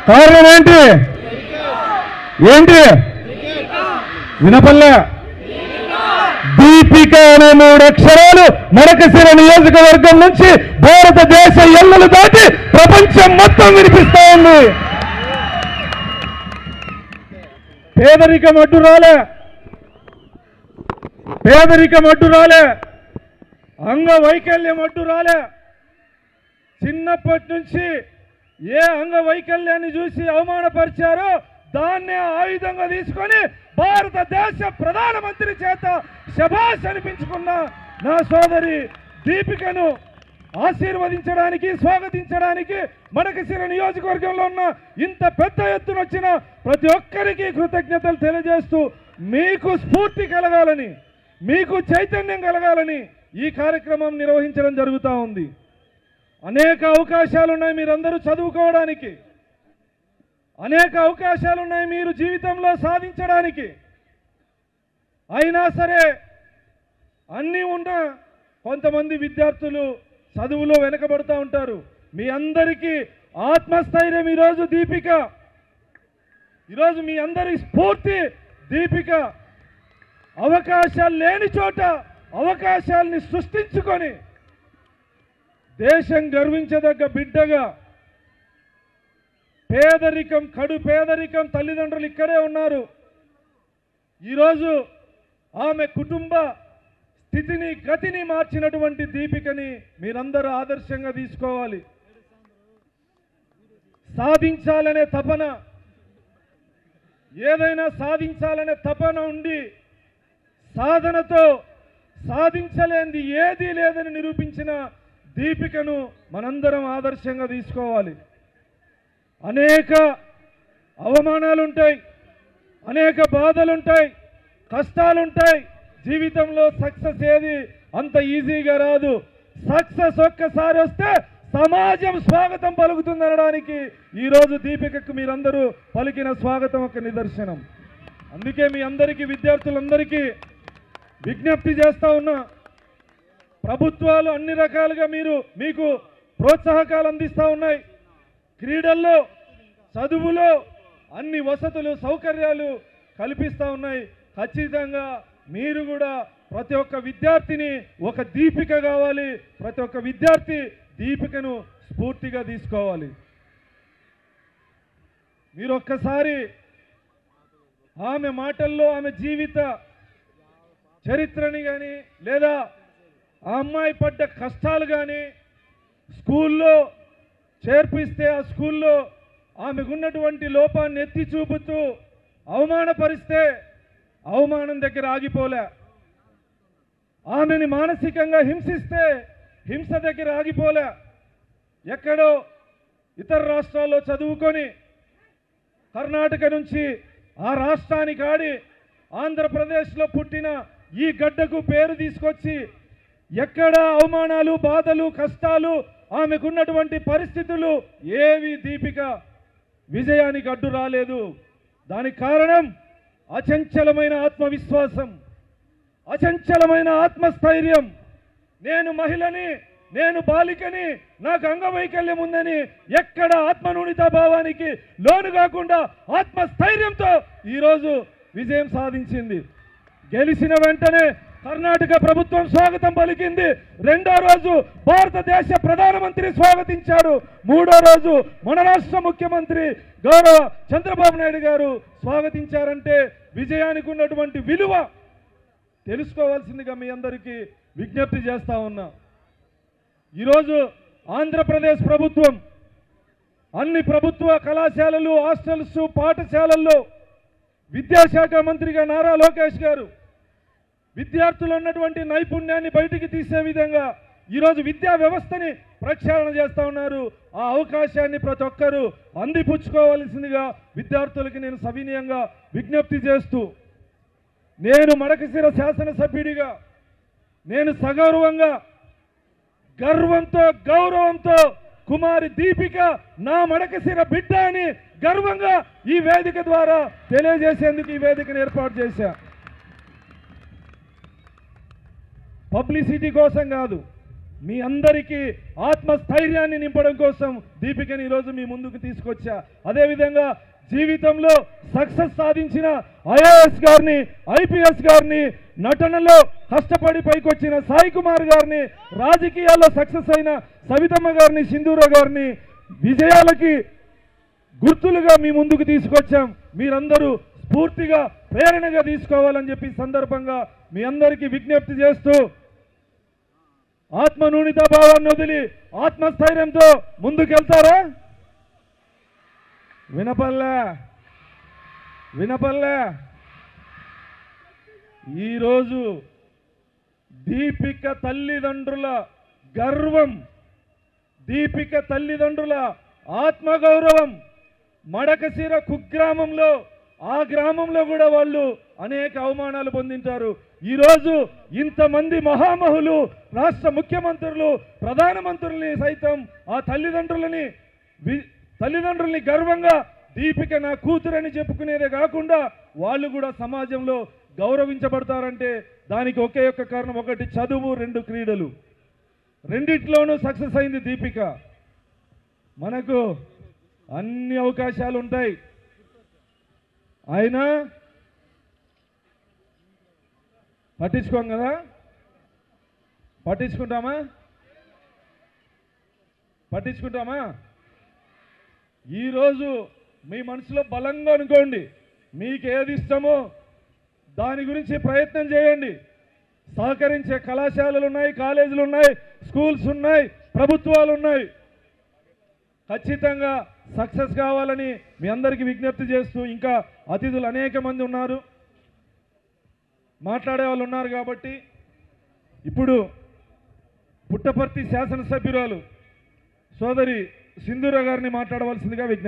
కారణం ఏంటి? ఏంటి వినపల్లె? దీపిక అనే 3 అక్షరాలు మడకశిర నియోజకవర్గం నుంచి భారతదేశ ఎల్లలు దాటి ప్రపంచం మొత్తం వినిపిస్తా ఉంది. పేదరికం అడ్డు రాలే, పేదరికం అడ్డు రాలే, అంగవైకల్యం అడ్డు రాలే. చిన్నప్పటి నుంచి ఏ అంగవైకల్యాన్ని చూసి అవమానపరిచారో దాన్నే ఆయుధంగా తీసుకొని భారతదేశ ప్రధానమంత్రి చేత శభాష్ అనిపించుకున్న నా సోదరి దీపికను ఆశీర్వదించడానికి, స్వాగతించడానికి మడకశిర నియోజకవర్గంలో ఉన్న ఇంత పెద్ద ఎత్తున వచ్చిన ప్రతి ఒక్కరికి కృతజ్ఞతలు తెలియజేస్తూ, మీకు స్ఫూర్తి కలగాలని, మీకు చైతన్యం కలగాలని ఈ కార్యక్రమం నిర్వహించడం జరుగుతూ ఉంది. అనేక అవకాశాలు ఉన్నాయి మీరందరూ చదువుకోవడానికి, అనేక అవకాశాలు ఉన్నాయి మీరు జీవితంలో సాధించడానికి. అయినా సరే అన్నీ ఉన్న కొంతమంది విద్యార్థులు చదువులో వెనకబడుతూ ఉంటారు. మీ అందరికీ ఆత్మస్థైర్యం ఈరోజు దీపిక, ఈరోజు మీ అందరి స్ఫూర్తి దీపిక. అవకాశాలు లేని చోట అవకాశాలని సృష్టించుకొని దేశం గర్వించదగ్గ బిడ్డగా, పేదరికం, కడు పేదరికం, తల్లిదండ్రులు ఇక్కడే ఉన్నారు. ఈరోజు ఆమె కుటుంబ స్థితిని, గతిని మార్చినటువంటి దీపికని మీరందరూ ఆదర్శంగా తీసుకోవాలి. సాధించాలనే తపన, ఏదైనా సాధించాలనే తపన ఉండి సాధనతో సాధించలేనిది ఏదీ లేదని నిరూపించిన దీపికను మనందరం ఆదర్శంగా తీసుకోవాలి. అనేక అవమానాలుంటాయి, అనేక బాధలుంటాయి, కష్టాలుంటాయి. జీవితంలో సక్సెస్ ఏది అంత ఈజీగా రాదు. సక్సెస్ ఒక్కసారి వస్తే సమాజం స్వాగతం పలుకుతుందనడానికి ఈరోజు దీపికకు మీరందరూ పలికిన స్వాగతం ఒక నిదర్శనం. అందుకే మీ అందరికీ, విద్యార్థులందరికీ విజ్ఞప్తి చేస్తా ఉన్నా, ప్రభుత్వాలు అన్ని రకాలుగా మీకు ప్రోత్సాహకాలు అందిస్తూ ఉన్నాయి. క్రీడల్లో, చదువులో అన్ని వసతులు, సౌకర్యాలు కల్పిస్తూ ఉన్నాయి. ఖచ్చితంగా మీరు కూడా ప్రతి ఒక్క విద్యార్థిని ఒక దీపిక కావాలి. ప్రతి ఒక్క విద్యార్థి దీపికను స్ఫూర్తిగా తీసుకోవాలి. మీరు ఒక్కసారి ఆమె మాటల్లో ఆమె జీవిత చరిత్రని కానీ, లేదా ఆ అమ్మాయి పడ్డ కష్టాలు కానీ, స్కూల్లో చేర్పిస్తే ఆ స్కూల్లో ఆమెకున్నటువంటి లోపాన్ని ఎత్తి చూపుతూ అవమానపరిస్తే అవమానం దగ్గర ఆగిపోలే, ఆమెని మానసికంగా హింసిస్తే హింస దగ్గర ఆగిపోలే. ఎక్కడో ఇతర రాష్ట్రాల్లో చదువుకొని కర్ణాటక నుంచి ఆ రాష్ట్రానికి ఆడి ఆంధ్రప్రదేశ్లో పుట్టిన ఈ గడ్డకు పేరు తీసుకొచ్చి ఎక్కడ అవమానాలు, బాధలు, కష్టాలు, ఆమెకున్నటువంటి పరిస్థితులు ఏవి దీపిక విజయానికి అడ్డు రాలేదు. దానికి కారణం అచంచలమైన ఆత్మవిశ్వాసం, అచంచలమైన ఆత్మస్థైర్యం. నేను మహిళని, నేను బాలికని, నాకు అంగవైకల్యం ఉందని ఎక్కడ ఆత్మనునిత భావానికి లోను కాకుండా ఆత్మస్థైర్యంతో ఈరోజు విజయం సాధించింది. గెలిచిన వెంటనే కర్ణాటక ప్రభుత్వం స్వాగతం పలికింది. రెండో రోజు భారతదేశ ప్రధానమంత్రి స్వాగతించాడు. మూడో రోజు మన రాష్ట్ర ముఖ్యమంత్రి గౌరవ చంద్రబాబు నాయుడు గారు స్వాగతించారంటే విజయానికి ఉన్నటువంటి విలువ తెలుసుకోవాల్సిందిగా మీ అందరికీ విజ్ఞప్తి చేస్తా ఉన్నా. ఈరోజు ఆంధ్రప్రదేశ్ ప్రభుత్వం అన్ని ప్రభుత్వ కళాశాలలు, హాస్టల్స్, పాఠశాలల్లో విద్యాశాఖ మంత్రిగా నారా లోకేష్ గారు విద్యార్థులు ఉన్నటువంటి నైపుణ్యాన్ని బయటికి తీసే విధంగా ఈరోజు విద్యా వ్యవస్థని ప్రక్షాళన చేస్తూ ఉన్నారు. ఆ అవకాశాన్ని ప్రతి ఒక్కరూ అందిపుచ్చుకోవాల్సిందిగా విద్యార్థులకి నేను సవినయంగా విజ్ఞప్తి చేస్తూ, నేను మడకశిర శాసనసభ్యుడిగా నేను సగౌరవంగా, గర్వంతో, గౌరవంతో కుమారి దీపిక నా మడకశిర బిడ్డ అని గర్వంగా ఈ వేదిక ద్వారా తెలియజేసేందుకు ఈ వేదికను ఏర్పాటు చేశా. పబ్లిసిటీ కోసం కాదు, మీ అందరికీ ఆత్మస్థైర్యాన్ని నింపడం కోసం దీపికని ఈరోజు మీ ముందుకు తీసుకొచ్చా. అదేవిధంగా జీవితంలో సక్సెస్ సాధించిన ఐఏఎస్ గారిని, ఐపీఎస్ గారిని, నటనలో కష్టపడి పైకొచ్చిన సాయి కుమార్ గారిని, రాజకీయాల్లో సక్సెస్ అయిన సవితమ్మ గారిని, సింధూర గారిని విజయాలకి గుర్తులుగా మీ ముందుకు తీసుకొచ్చాం. మీరందరూ స్ఫూర్తిగా ప్రేరణగా తీసుకోవాలని చెప్పి సందర్భంగా మీ అందరికీ విజ్ఞప్తి చేస్తూ ఆత్మన్యూనతా భావాన్ని వదిలి ఆత్మస్థైర్యంతో ముందుకెళ్తారా? వినపల్లే ఈరోజు దీపిక తల్లిదండ్రుల గర్వం, దీపిక తల్లిదండ్రుల ఆత్మగౌరవం, మడకశిర కుగ్రామంలో, ఆ గ్రామంలో కూడా వాళ్ళు అనేక అవమానాలు పొందింటారు. ఈరోజు ఇంతమంది మహామహులు, రాష్ట్ర ముఖ్యమంత్రులు, ప్రధానమంత్రుల్ని సైతం ఆ తల్లిదండ్రుల్ని గర్వంగా దీపిక నా కూతురని చెప్పుకునేదే కాకుండా వాళ్ళు కూడా సమాజంలో గౌరవించబడతారంటే దానికి ఒకే ఒక్క కారణం, ఒకటి చదువు, 2 క్రీడలు. రెండిట్లోనూ సక్సెస్ అయింది దీపిక. మనకు అన్ని అవకాశాలు ఉంటాయి, అయినా పట్టించుకోం కదా. పట్టించుకుంటామా? ఈరోజు మీ మనసులో బలంగా అనుకోండి, మీకు ఏది ఇష్టమో దాని గురించి ప్రయత్నం చేయండి. సహకరించే కళాశాలలు ఉన్నాయి, కాలేజీలు ఉన్నాయి, స్కూల్స్ ఉన్నాయి, ప్రభుత్వాలు ఉన్నాయి. ఖచ్చితంగా సక్సెస్ కావాలని మీ అందరికీ విజ్ఞప్తి చేస్తూ, ఇంకా అతిథులు అనేక మంది ఉన్నారు, మాట్లాడే వాళ్ళు ఉన్నారు కాబట్టి ఇప్పుడు పుట్టపర్తి శాసనసభ్యురాలు సోదరి సింధూర గారిని మాట్లాడవలసిందిగా విజ్ఞప్తి.